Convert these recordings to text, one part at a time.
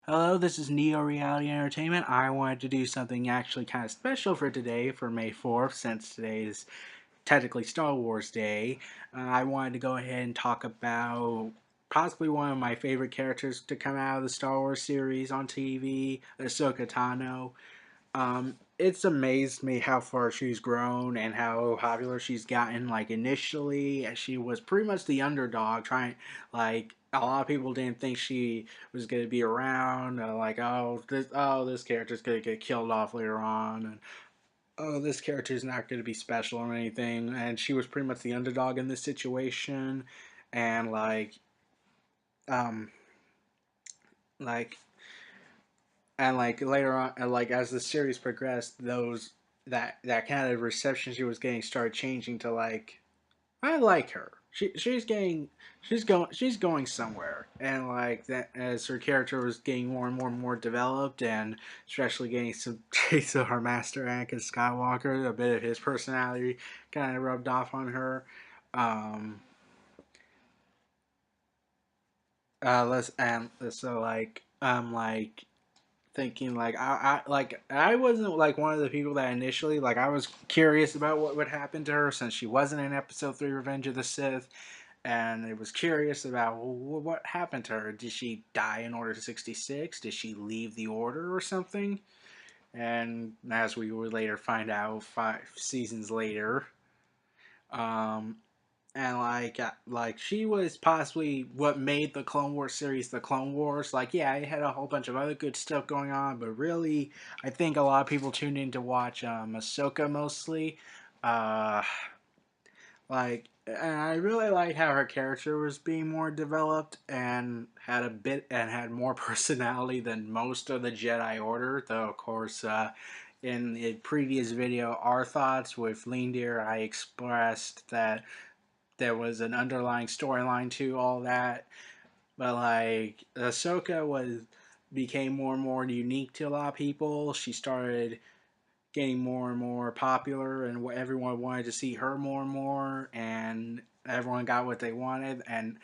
Hello, this is Neo Reality Entertainment. I wanted to do something actually kind of special for today, for May 4th, since today is technically Star Wars Day. I wanted to go ahead and talk about possibly one of my favorite characters to come out of the Star Wars series on TV, Ahsoka Tano. It's amazed me how far she's grown and how popular she's gotten. Like initially, she was pretty much the underdog. Trying like a lot of people didn't think she was gonna be around. Like this character's gonna get killed off later on, and this character's not gonna be special or anything. And she was pretty much the underdog in this situation, and um like like later on, and like as the series progressed, that kind of reception she was getting started changing to like, I like her. She's going somewhere, and like that as her character was getting more and more and more developed, and especially getting some traits of her master Anakin Skywalker, a bit of his personality kind of rubbed off on her. Um, let's and so like thinking like I wasn't like one of the people that initially like I was curious about what would happen to her since she wasn't in Episode 3 Revenge of the Sith, and it was curious about what happened to her. Did she die in Order 66? Did she leave the Order or something? And as we would later find out 5 seasons later, um, and like she was possibly what made the Clone Wars series the Clone Wars. Like, yeah, it had a whole bunch of other good stuff going on, but really, I think a lot of people tuned in to watch Ahsoka mostly. Uh, and I really like how her character was being more developed and had more personality than most of the Jedi Order. Though, of course, in the previous video, our thoughts with Lean I expressed that there was an underlying storyline to all that. But like Ahsoka was became more and more unique to a lot of people. She started getting more and more popular, and everyone wanted to see her more and more, and everyone got what they wanted. And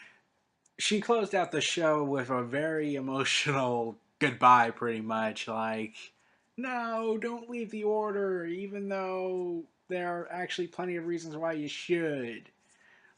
she closed out the show with a very emotional goodbye, pretty much. Like, no, don't leave the order, even though there are actually plenty of reasons why you should.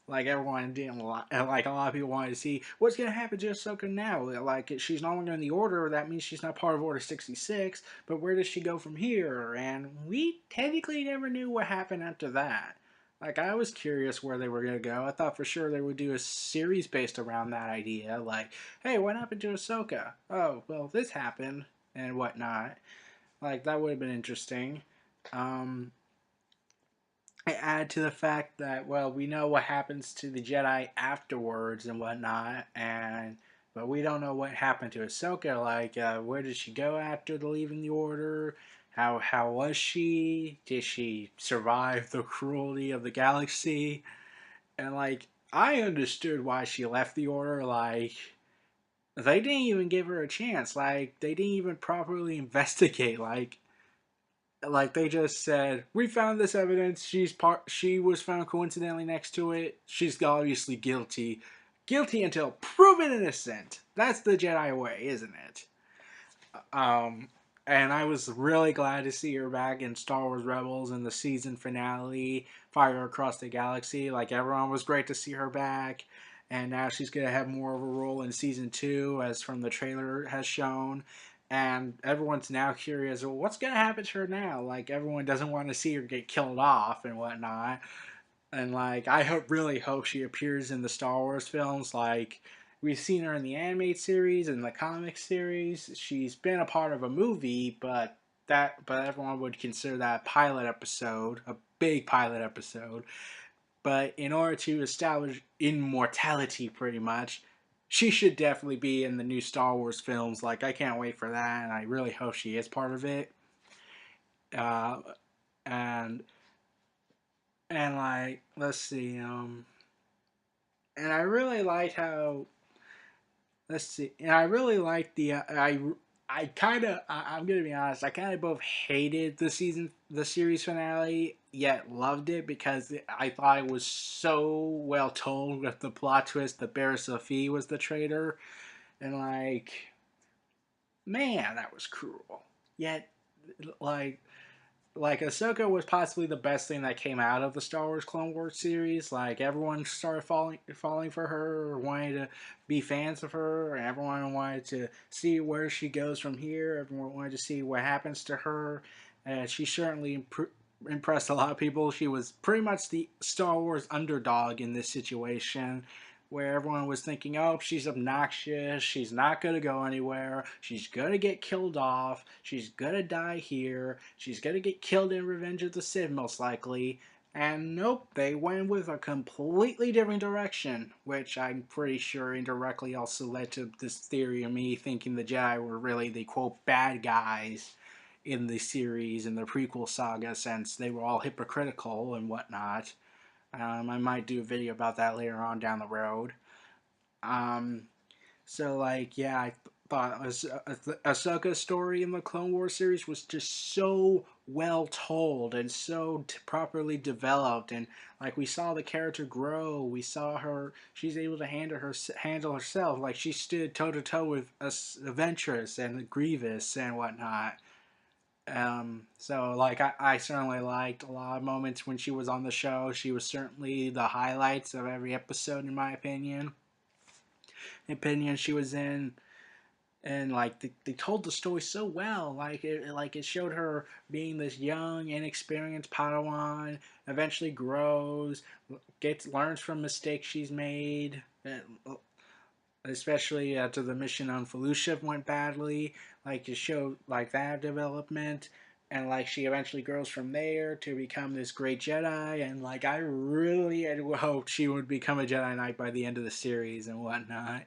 Like everyone didn't like a lot of people wanted to see what's gonna happen to Ahsoka now. Like she's no longer in the Order, that means she's not part of Order 66. But where does she go from here? And we technically never knew what happened after that. Like I was curious where they were gonna go. I thought for sure they would do a series based around that idea. Like, hey, what happened to Ahsoka? Oh, well, this happened and whatnot. Like that would have been interesting. Um, I add to the fact that well, we know what happens to the Jedi afterwards and whatnot, and but we don't know what happened to Ahsoka. Like, where did she go after the leaving the Order? How was she? Did she survive the cruelty of the galaxy? And like, I understood why she left the Order. Like, they didn't even give her a chance. Like, they didn't even properly investigate. Like they just said, we found this evidence. She was found coincidentally next to it. She's obviously guilty. Guilty until proven innocent. That's the Jedi way, isn't it? Um, and I was really glad to see her back in Star Wars Rebels in the season finale, Fire Across the Galaxy. Like everyone was great to see her back. And now she's gonna have more of a role in season 2, as from the trailer has shown. And everyone's now curious, well, what's gonna happen to her now? Like everyone doesn't want to see her get killed off and whatnot. And like really hope she appears in the Star Wars films. Like we've seen her in the animated series and the comic series. She's been a part of a movie, but everyone would consider that a pilot episode, a big pilot episode. But in order to establish immortality, pretty much, she should definitely be in the new Star Wars films. Like I can't wait for that, and I really hope she is part of it. Uh, and like let's see, and I really liked how let's see, and I really liked I kind of I'm gonna be honest, I kind of both hated the series finale, yet loved it because I thought it was so well told with the plot twist that Barra Sophie was the traitor, and like Man, that was cruel. Yet, like Ahsoka was possibly the best thing that came out of the Star Wars Clone Wars series. Like everyone started falling for her, or wanting to be fans of her, and everyone wanted to see where she goes from here. Everyone wanted to see what happens to her, and she certainly impressed a lot of people. She was pretty much the Star Wars underdog in this situation, where everyone was thinking, oh, she's obnoxious, she's not going to go anywhere, she's going to get killed off, she's going to die here, she's going to get killed in Revenge of the Sith, most likely. And nope, they went with a completely different direction, which I'm pretty sure indirectly also led to this theory of me thinking the Jedi were really the quote bad guys in the series in the prequel saga, since they were all hypocritical and whatnot. I might do a video about that later on down the road. Um, so like, yeah, I thought Ahsoka's story in the Clone Wars series was just so well told and so properly developed, and like we saw the character grow. We saw her; she's able to handle herself. Like she stood toe to toe with Ventress and Grievous and whatnot. So like I certainly liked a lot of moments when she was on the show. She was certainly the highlights of every episode, in my opinion. She was in, and like they told the story so well. Like it showed her being this young, inexperienced Padawan, eventually grows, learns from mistakes she's made. Especially after the mission on Felucia went badly, like to show like that development, and like she eventually grows from there to become this great Jedi, and like I really had hoped she would become a Jedi Knight by the end of the series and whatnot.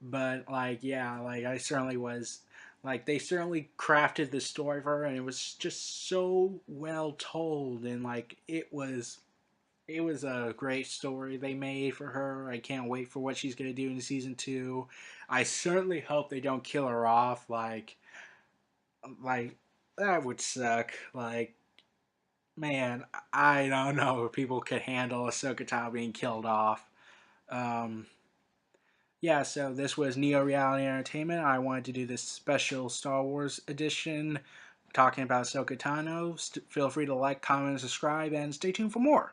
But like yeah, like I certainly was like they certainly crafted the story for her, and it was just so well told, and like it was a great story they made for her. I can't wait for what she's going to do in season 2. I certainly hope they don't kill her off. Like that would suck. Like, man, I don't know if people could handle Ahsoka Tano being killed off. Um, yeah, so this was Neo Reality Entertainment. I wanted to do this special Star Wars edition talking about Ahsoka Tano. Feel free to like, comment, and subscribe, and stay tuned for more.